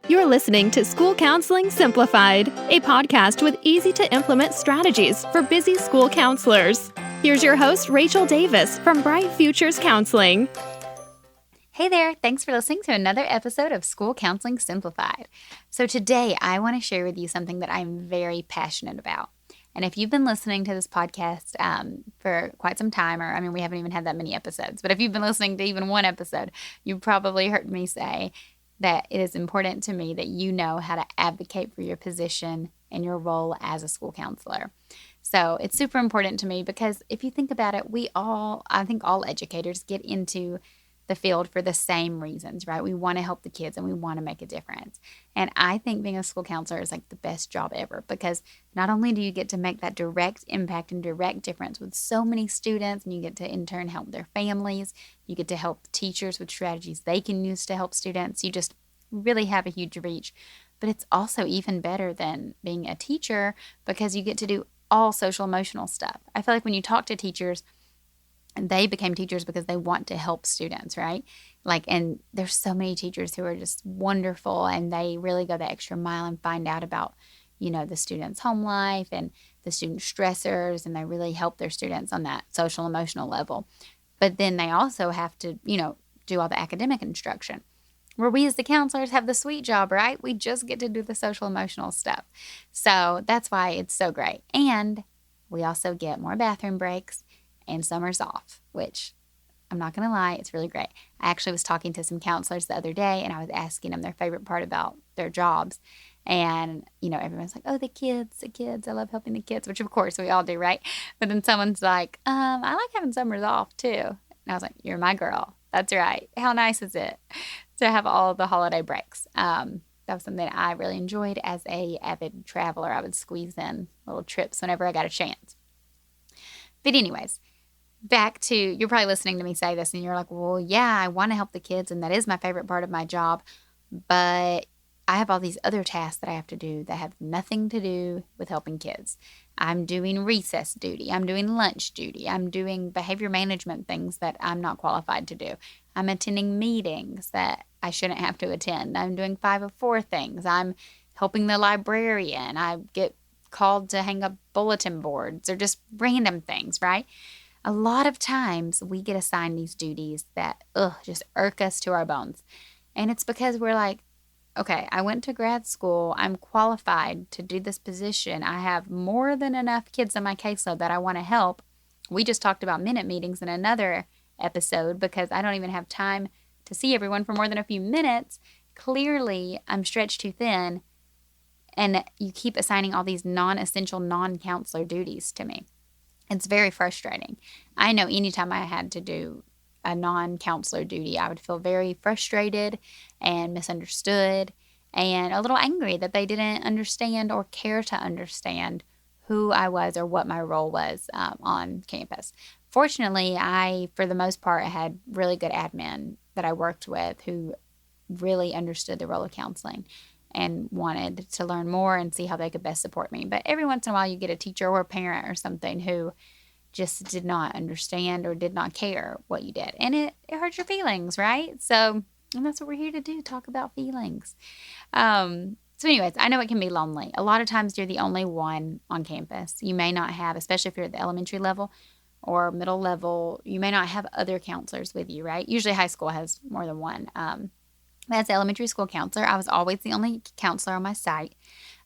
You're listening to School Counseling Simplified, a podcast with easy-to-implement strategies for busy school counselors. Here's your host, Rachel Davis from Bright Futures Counseling. Hey there, thanks for listening to another episode of School Counseling Simplified. So today I want to share with you something that I'm very passionate about. And if you've been listening to this podcast for quite some time, we haven't even had that many episodes, but if you've been listening to even one episode, you've probably heard me say that it is important to me that you know how to advocate for your position and your role as a school counselor. So it's super important to me because if you think about it, I think all educators get into the field for the same reasons, right? We want to help the kids and we want to make a difference. And I think being a school counselor is like the best job ever because not only do you get to make that direct impact and direct difference with so many students, and you get to in turn help their families, you get to help teachers with strategies they can use to help students. You just really have a huge reach. But it's also even better than being a teacher because you get to do all social emotional stuff. I feel like when you talk to teachers, and they became teachers because they want to help students, right? And there's so many teachers who are just wonderful and they really go the extra mile and find out about, the students' home life and the student stressors, and they really help their students on that social emotional level. But then they also have to, do all the academic instruction. Where we as the counselors have the sweet job, right? We just get to do the social emotional stuff. So that's why it's so great. And we also get more bathroom breaks and summers off, which I'm not going to lie, it's really great. I actually was talking to some counselors the other day and I was asking them their favorite part about their jobs. And, everyone's like, oh, the kids, I love helping the kids, which of course we all do, right? But then someone's like, I like having summers off too. And I was like, you're my girl. That's right. How nice is it to have all the holiday breaks? That was something I really enjoyed as a avid traveler. I would squeeze in little trips whenever I got a chance. But anyways, back to, you're probably listening to me say this and you're like, well, yeah, I want to help the kids and that is my favorite part of my job, but I have all these other tasks that I have to do that have nothing to do with helping kids. I'm doing recess duty. I'm doing lunch duty. I'm doing behavior management things that I'm not qualified to do. I'm attending meetings that I shouldn't have to attend. I'm doing 504 things. I'm helping the librarian. I get called to hang up bulletin boards or just random things, right? A lot of times we get assigned these duties that just irk us to our bones. And it's because we're like, okay, I went to grad school. I'm qualified to do this position. I have more than enough kids on my caseload that I want to help. We just talked about minute meetings in another episode because I don't even have time to see everyone for more than a few minutes. Clearly, I'm stretched too thin. And you keep assigning all these non-essential, non-counselor duties to me. It's very frustrating. I know anytime I had to do a non-counselor duty, I would feel very frustrated and misunderstood and a little angry that they didn't understand or care to understand who I was or what my role was on campus. Fortunately, for the most part, had really good admin that I worked with who really understood the role of counseling and wanted to learn more and see how they could best support me. But every once in a while you get a teacher or a parent or something who just did not understand or did not care what you did. And it hurts your feelings, right? So, and that's what we're here to do, talk about feelings. So anyways, I know it can be lonely. A lot of times you're the only one on campus. You may not have, especially if you're at the elementary level or middle level, you may not have other counselors with you, right? Usually high school has more than one. As an elementary school counselor, I was always the only counselor on my site.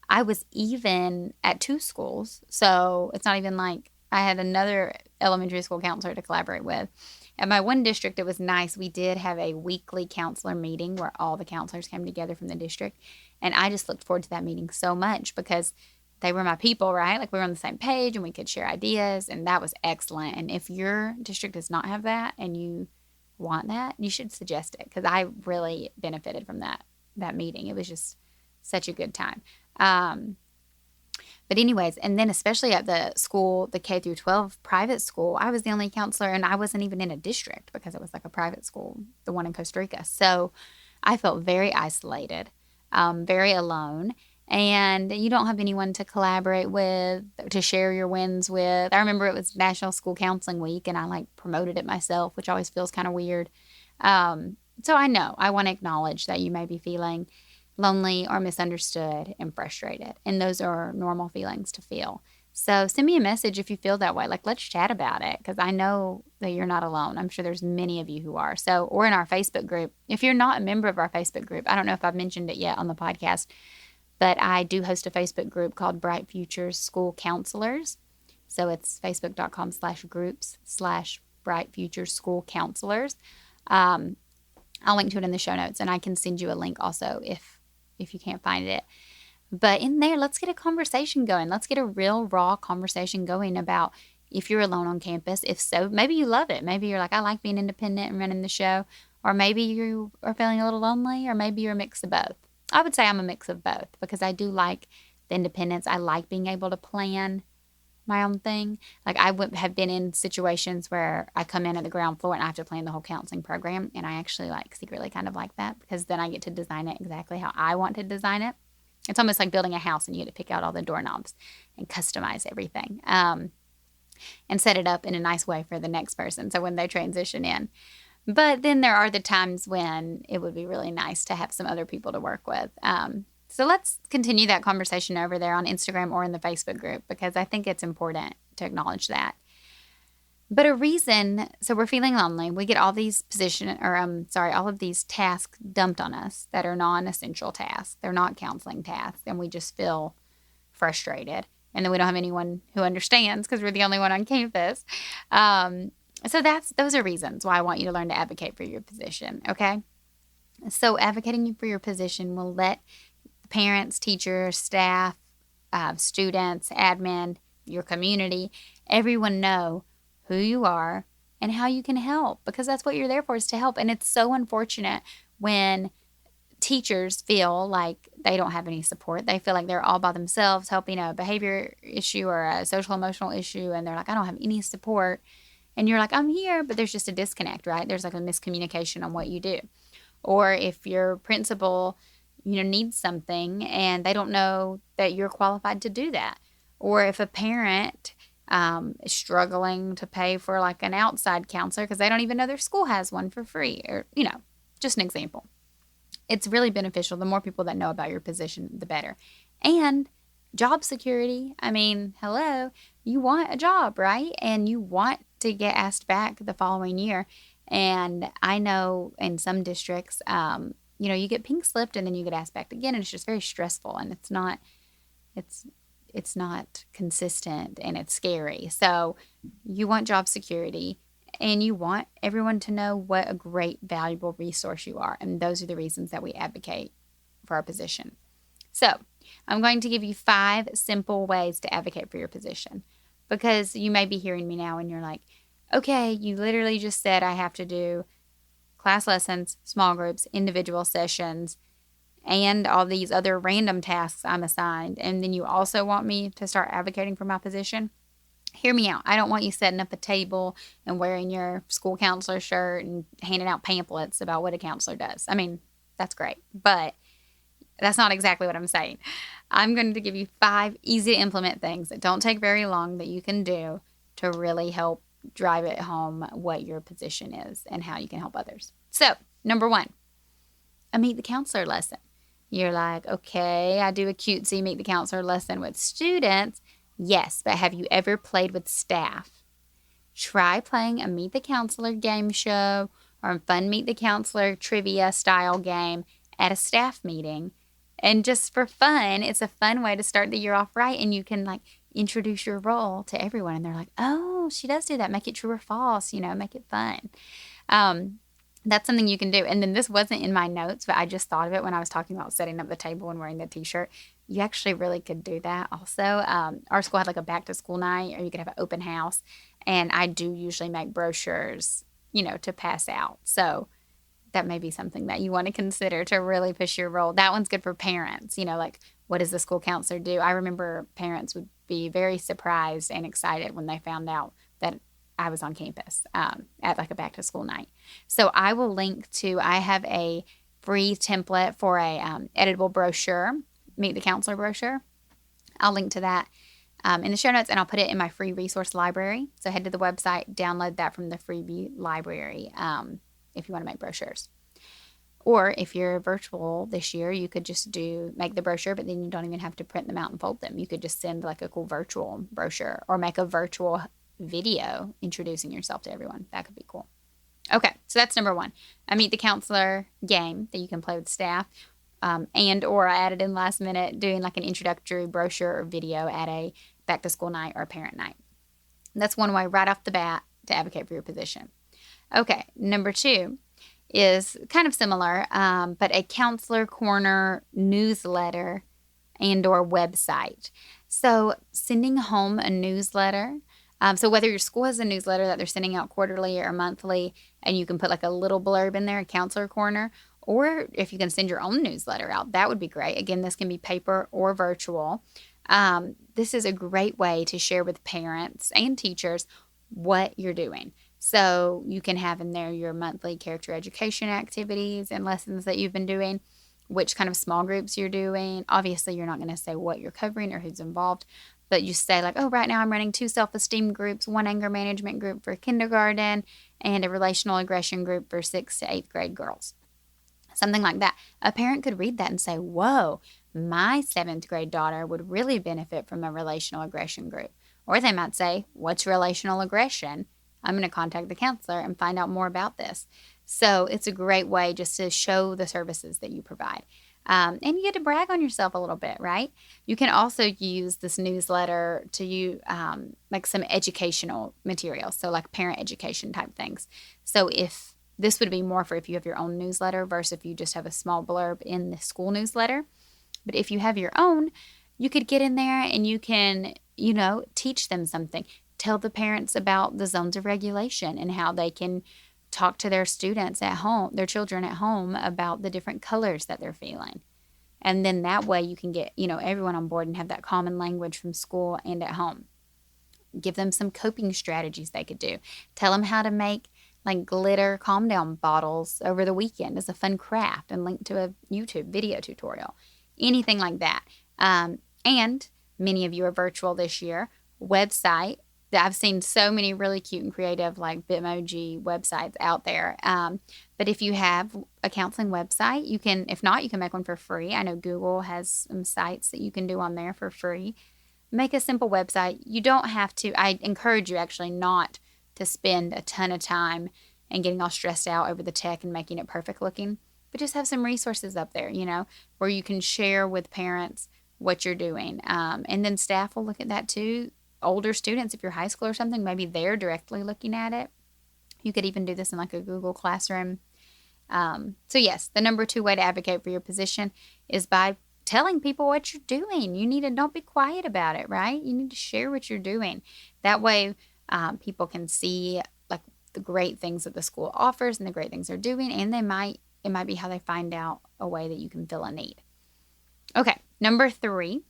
I was even at 2 schools, so it's not even like I had another elementary school counselor to collaborate with. At my one district, it was nice. We did have a weekly counselor meeting where all the counselors came together from the district, and I just looked forward to that meeting so much because they were my people, right? Like we were on the same page and we could share ideas, and that was excellent. And if your district does not have that and you want that, you should suggest it because I really benefited from that meeting. It was just such a good time. But anyways, and then especially at the school, the K through 12 private school, I was the only counselor and I wasn't even in a district because it was like a private school, the one in Costa Rica. So I felt very isolated, very alone. And you don't have anyone to collaborate with, to share your wins with. I remember it was National School Counseling Week, and I promoted it myself, which always feels kind of weird. So I know I want to acknowledge that you may be feeling lonely or misunderstood and frustrated. And those are normal feelings to feel. So send me a message if you feel that way. Like, let's chat about it, because I know that you're not alone. I'm sure there's many of you who are. So, or in our Facebook group. If you're not a member of our Facebook group, I don't know if I've mentioned it yet on the podcast, but I do host a Facebook group called Bright Futures School Counselors. So it's facebook.com/groups/Bright Futures School Counselors. I'll link to it in the show notes, and I can send you a link also if you can't find it. But in there, let's get a conversation going. Let's get a real raw conversation going about if you're alone on campus. If so, maybe you love it. Maybe you're like, I like being independent and running the show. Or maybe you are feeling a little lonely, or maybe you're a mix of both. I would say I'm a mix of both, because I do like the independence. I like being able to plan my own thing. Like, I have been in situations where I come in at the ground floor and I have to plan the whole counseling program. And I actually secretly kind of like that, because then I get to design it exactly how I want to design it. It's almost like building a house, and you get to pick out all the doorknobs and customize everything, and set it up in a nice way for the next person, so when they transition in. But then there are the times when it would be really nice to have some other people to work with. So let's continue that conversation over there on Instagram or in the Facebook group, because I think it's important to acknowledge that. But a reason, so we're feeling lonely. We get all these all of these tasks dumped on us that are non-essential tasks. They're not counseling tasks, and we just feel frustrated. And then we don't have anyone who understands, because we're the only one on campus. So those are reasons why I want you to learn to advocate for your position, okay? So advocating for your position will let parents, teachers, staff, students, admin, your community, everyone know who you are and how you can help, because that's what you're there for, is to help. And it's so unfortunate when teachers feel like they don't have any support. They feel like they're all by themselves helping a behavior issue or a social emotional issue, and they're like, I don't have any support. And you're like, I'm here, but there's just a disconnect, right? There's like a miscommunication on what you do. Or if your principal, needs something and they don't know that you're qualified to do that. Or if a parent is struggling to pay for like an outside counselor because they don't even know their school has one for free, or, just an example. It's really beneficial. The more people that know about your position, the better. And job security. I mean, hello, you want a job, right? And you want to get asked back the following year. And I know in some districts, you get pink slipped and then you get asked back again, and it's just very stressful, and it's not consistent, and it's scary. So you want job security, and you want everyone to know what a great, valuable resource you are. And those are the reasons that we advocate for our position. So I'm going to give you 5 simple ways to advocate for your position, because you may be hearing me now and you're like, okay, you literally just said I have to do class lessons, small groups, individual sessions, and all these other random tasks I'm assigned. And then you also want me to start advocating for my position? Hear me out. I don't want you setting up a table and wearing your school counselor shirt and handing out pamphlets about what a counselor does. I mean, that's great, but that's not exactly what I'm saying. I'm going to give you 5 easy to implement things that don't take very long that you can do to really help drive it home what your position is and how you can help others. So, number 1, a Meet the Counselor lesson. You're like, okay, I do a cutesy Meet the Counselor lesson with students. Yes, but have you ever played with staff? Try playing a Meet the Counselor game show or a fun Meet the Counselor trivia style game at a staff meeting. And just for fun, it's a fun way to start the year off right, and you can introduce your role to everyone, and they're like, oh, she does do that. Make it true or false, make it fun. That's something you can do. And then this wasn't in my notes, but I just thought of it when I was talking about setting up the table and wearing the t-shirt. You actually really could do that also. Our school had a back to school night, or you could have an open house. And I do usually make brochures, to pass out. So that may be something that you want to consider to really push your role. That one's good for parents, what does the school counselor do? I remember parents would be very surprised and excited when they found out that I was on campus at a back to school night. So I will link to, I have a free template for a editable brochure, Meet the Counselor brochure. I'll link to that in the show notes, and I'll put it in my free resource library. So head to the website, download that from the freebie library if you want to make brochures. Or if you're virtual this year, you could just make the brochure, but then you don't even have to print them out and fold them. You could just send like a cool virtual brochure or make a virtual video introducing yourself to everyone. That could be cool. Okay, so that's number 1. A Meet the Counselor game that you can play with staff. Or I added in last minute doing like an introductory brochure or video at a back to school night or a parent night. That's one way right off the bat to advocate for your position. Okay, number 2 is kind of similar, but a Counselor Corner newsletter and or website. So sending home a newsletter. So whether your school has a newsletter that they're sending out quarterly or monthly, and you can put like a little blurb in there, a Counselor Corner, or if you can send your own newsletter out, that would be great. Again, this can be paper or virtual. This is a great way to share with parents and teachers what you're doing. So you can have in there your monthly character education activities and lessons that you've been doing, which kind of small groups you're doing. Obviously, you're not going to say what you're covering or who's involved, but you say like, oh, right now I'm running 2 self-esteem groups, 1 anger management group for kindergarten, and a relational aggression group for 6th to 8th grade girls. Something like that. A parent could read that and say, whoa, my 7th grade daughter would really benefit from a relational aggression group. Or they might say, what's relational aggression? I'm going to contact the counselor and find out more about this. So it's a great way just to show the services that you provide. And you get to brag on yourself a little bit, right? You can also use this newsletter to use like some educational material. So like parent education type things. So if this would be more for if you have your own newsletter versus if you just have a small blurb in the school newsletter. But if you have your own, you could get in there and you can, teach them something. Tell the parents about the zones of regulation and how they can talk to their students at home, their children at home, about the different colors that they're feeling. And then that way you can get, everyone on board and have that common language from school and at home. Give them some coping strategies they could do. Tell them how to make like glitter calm down bottles over the weekend as a fun craft and link to a YouTube video tutorial. Anything like that. And many of you are virtual this year. Website. I've seen so many really cute and creative like Bitmoji websites out there. But if you have a counseling website, you can, if not, you can make one for free. I know Google has some sites that you can do on there for free. Make a simple website. You don't have to, I encourage you actually not to spend a ton of time and getting all stressed out over the tech and making it perfect looking, but just have some resources up there, where you can share with parents what you're doing. And then staff will look at that too. Older students, if you're high school or something, maybe they're directly looking at it. You could even do this in like a Google Classroom. So yes, the number 2 way to advocate for your position is by telling people what you're doing. Don't be quiet about it, right? You need to share what you're doing. That way people can see like the great things that the school offers and the great things they're doing. And it might be how they find out a way that you can fill a need. Okay, number 3.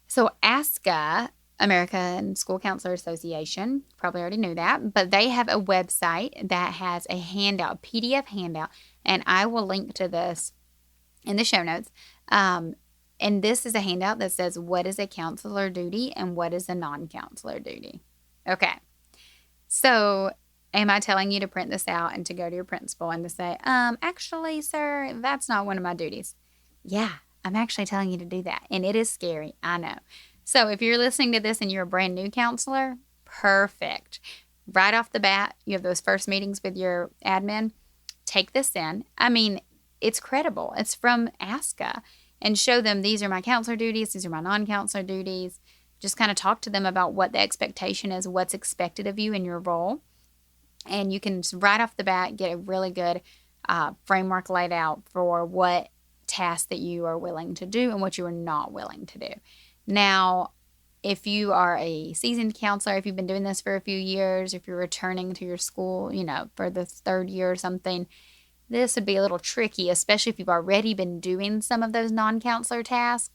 So ASCA, American School Counselor Association, probably already knew that, but they have a website that has a handout, PDF handout, and I will link to this in the show notes. And this is a handout that says what is a counselor duty and what is a non-counselor duty. Okay, so am I telling you to print this out and to go to your principal and to say, actually, sir, that's not one of my duties? Yeah, I'm actually telling you to do that, and it is scary, I know. So if you're listening to this and you're a brand new counselor, perfect. Right off the bat, you have those first meetings with your admin. Take this in. I mean, it's credible. It's from ASCA. And show them these are my counselor duties. These are my non-counselor duties. Just kind of talk to them about what the expectation is, what's expected of you in your role. And you can right off the bat get a really good framework laid out for what tasks that you are willing to do and what you are not willing to do. Now, if you are a seasoned counselor, if you've been doing this for a few years, if you're returning to your school, for the 3rd year or something, this would be a little tricky, especially if you've already been doing some of those non-counselor tasks.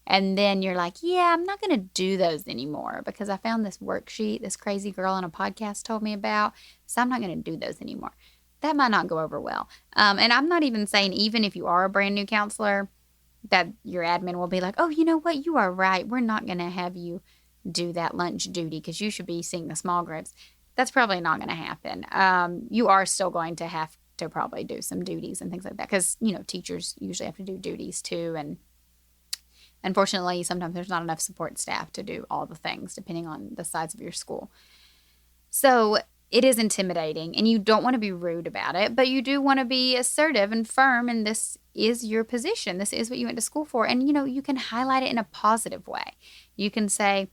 And then you're like, yeah, I'm not going to do those anymore because I found this worksheet this crazy girl on a podcast told me about, so I'm not going to do those anymore. That might not go over well. And I'm not even saying even if you are a brand new counselor, that your admin will be like, oh, you know what? You are right. We're not going to have you do that lunch duty because you should be seeing the small groups. That's probably not going to happen. You are still going to have to probably do some duties and things like that. Because, teachers usually have to do duties too. And unfortunately, sometimes there's not enough support staff to do all the things, depending on the size of your school. So it is intimidating, and you don't want to be rude about it, but you do want to be assertive and firm, and this is your position. This is what you went to school for. And, you can highlight it in a positive way. You can say,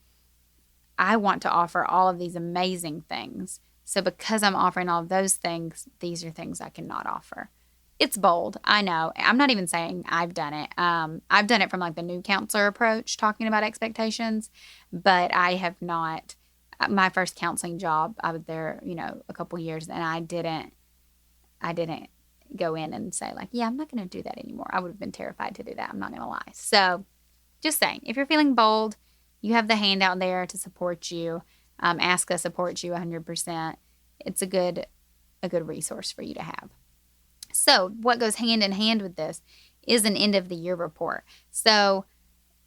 I want to offer all of these amazing things. So because I'm offering all of those things, these are things I cannot offer. It's bold. I know. I'm not even saying I've done it. I've done it from like the new counselor approach, talking about expectations, but I have not. My first counseling job, I was there, a couple years, and I didn't go in and say like, yeah, I'm not going to do that anymore. I would have been terrified to do that. I'm not going to lie. So just saying, if you're feeling bold, you have the handout there to support you. Ask us support you 100%. It's a good resource for you to have. So what goes hand in hand with this is an end of the year report. So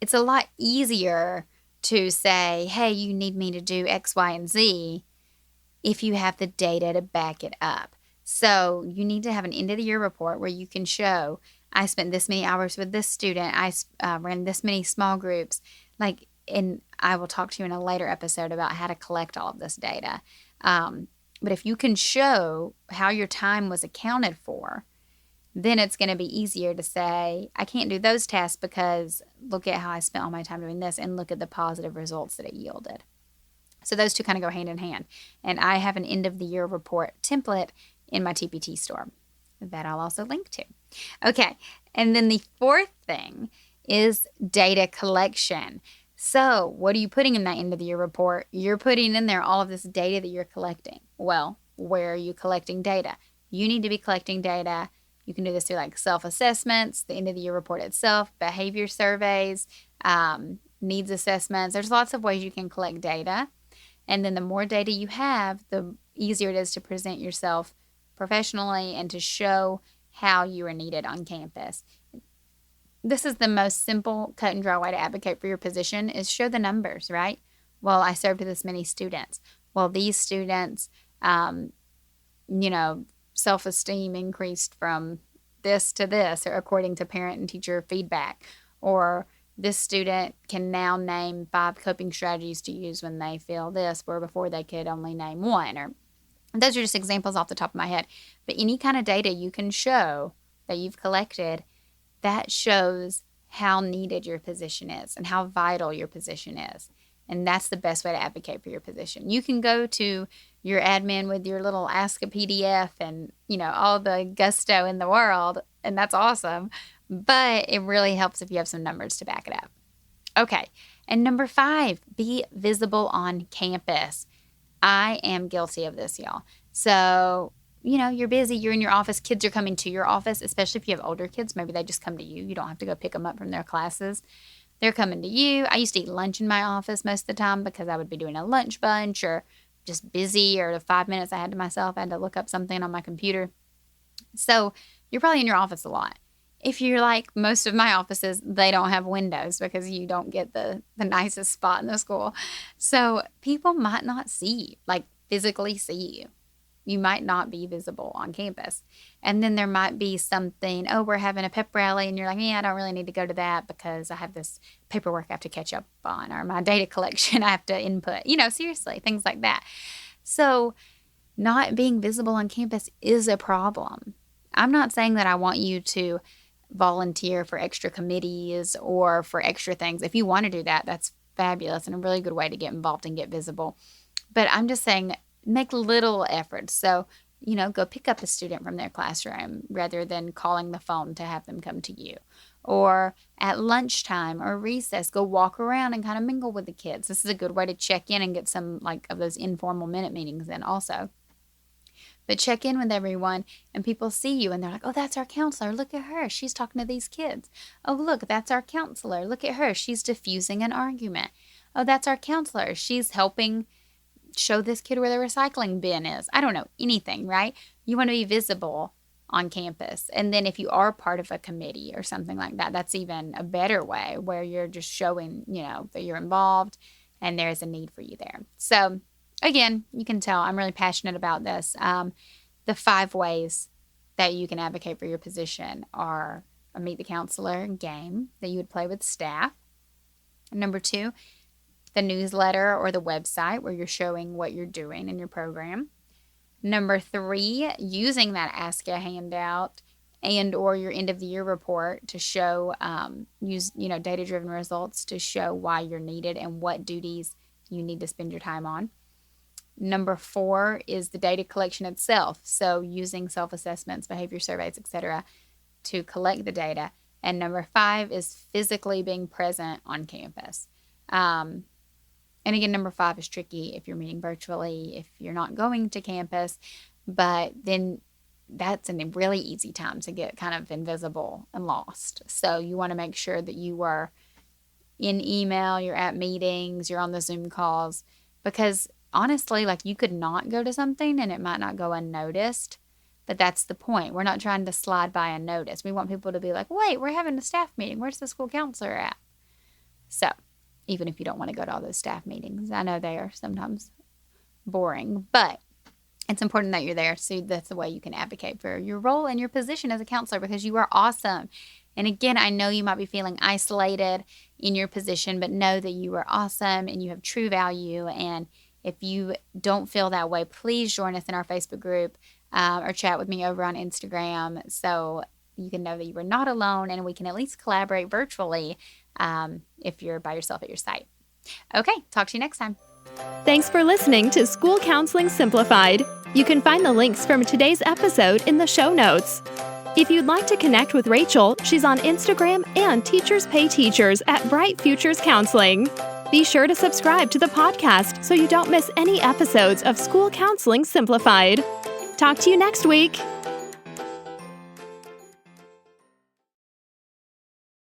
it's a lot easier to say, hey, you need me to do X, Y, and Z if you have the data to back it up. So you need to have an end of the year report where you can show, I spent this many hours with this student. I ran this many small groups. And I will talk to you in a later episode about how to collect all of this data. But if you can show how your time was accounted for, then it's going to be easier to say, I can't do those tasks because look at how I spent all my time doing this and look at the positive results that it yielded. So those two kind of go hand in hand. And I have an end of the year report template in my TPT store that I'll also link to. Okay. And then the fourth thing is data collection. So what are you putting in that end of the year report? You're putting in there all of this data that you're collecting. Well, where are you collecting data? You need to be collecting data. You can do this through like self-assessments, the end of the year report itself, behavior surveys, needs assessments. There's lots of ways you can collect data. And then the more data you have, the easier it is to present yourself professionally and to show how you are needed on campus. This is the most simple, cut and dry way to advocate for your position is show the numbers, right? Well, I served this many students. Well, these students, self-esteem increased from this to this, or according to parent and teacher feedback. Or this student can now name 5 coping strategies to use when they feel this, where before they could only name 1. Or those are just examples off the top of my head. But any kind of data you can show that you've collected, that shows how needed your position is and how vital your position is. And that's the best way to advocate for your position. You can go to your admin with your little Ask a PDF and, all the gusto in the world, and that's awesome. But it really helps if you have some numbers to back it up. Okay. And number 5, be visible on campus. I am guilty of this, y'all. So, you're busy, you're in your office, kids are coming to your office, especially if you have older kids. Maybe they just come to you. You don't have to go pick them up from their classes. They're coming to you. I used to eat lunch in my office most of the time because I would be doing a lunch bunch or just busy, or the 5 minutes I had to myself, I had to look up something on my computer. So you're probably in your office a lot. If you're like most of my offices, they don't have windows because you don't get the nicest spot in the school. So people might not see you, physically see you. You might not be visible on campus. And then there might be something, we're having a pep rally, and you're like, I don't really need to go to that because I have this paperwork I have to catch up on, or my data collection I have to input. Seriously, things like that. So not being visible on campus is a problem. I'm not saying that I want you to volunteer for extra committees or for extra things. If you want to do that, that's fabulous and a really good way to get involved and get visible. But I'm just saying, make little efforts. So, go pick up a student from their classroom rather than calling the phone to have them come to you. Or at lunchtime or recess, go walk around and kind of mingle with the kids. This is a good way to check in and get some of those informal minute meetings in also. But check in with everyone, and people see you and they're like, that's our counselor. Look at her. She's talking to these kids. Oh, look, that's our counselor. Look at her. She's diffusing an argument. Oh, that's our counselor. She's helping show this kid where the recycling bin is. I don't know, anything, right? You want to be visible on campus. And then if you are part of a committee or something like that, that's even a better way where you're just showing, that you're involved and there's a need for you there. So again, you can tell I'm really passionate about this. The 5 ways that you can advocate for your position are a Meet the Counselor game that you would play with staff. Number 2, the newsletter or the website where you're showing what you're doing in your program. Number 3, using that Ask a handout and or your end of the year report to show, use data-driven results to show why you're needed and what duties you need to spend your time on. Number 4 is the data collection itself. So using self-assessments, behavior surveys, etc. to collect the data. And number 5 is physically being present on campus. And again, number 5 is tricky if you're meeting virtually, if you're not going to campus, but then that's a really easy time to get kind of invisible and lost. So you want to make sure that you are in email, you're at meetings, you're on the Zoom calls, because honestly, like, you could not go to something and it might not go unnoticed, but that's the point. We're not trying to slide by unnoticed. We want people to be like, wait, we're having a staff meeting. Where's the school counselor at? So even if you don't want to go to all those staff meetings, I know they are sometimes boring, but it's important that you're there. So that's the way you can advocate for your role and your position as a counselor, because you are awesome. And again, I know you might be feeling isolated in your position, but know that you are awesome and you have true value. And if you don't feel that way, please join us in our Facebook group or chat with me over on Instagram so you can know that you are not alone and we can at least collaborate virtually if you're by yourself at your site. Okay, talk to you next time. Thanks for listening to School Counseling Simplified. You can find the links from today's episode in the show notes. If you'd like to connect with Rachel, she's on Instagram and Teachers Pay Teachers at Bright Futures Counseling. Be sure to subscribe to the podcast so you don't miss any episodes of School Counseling Simplified. Talk to you next week.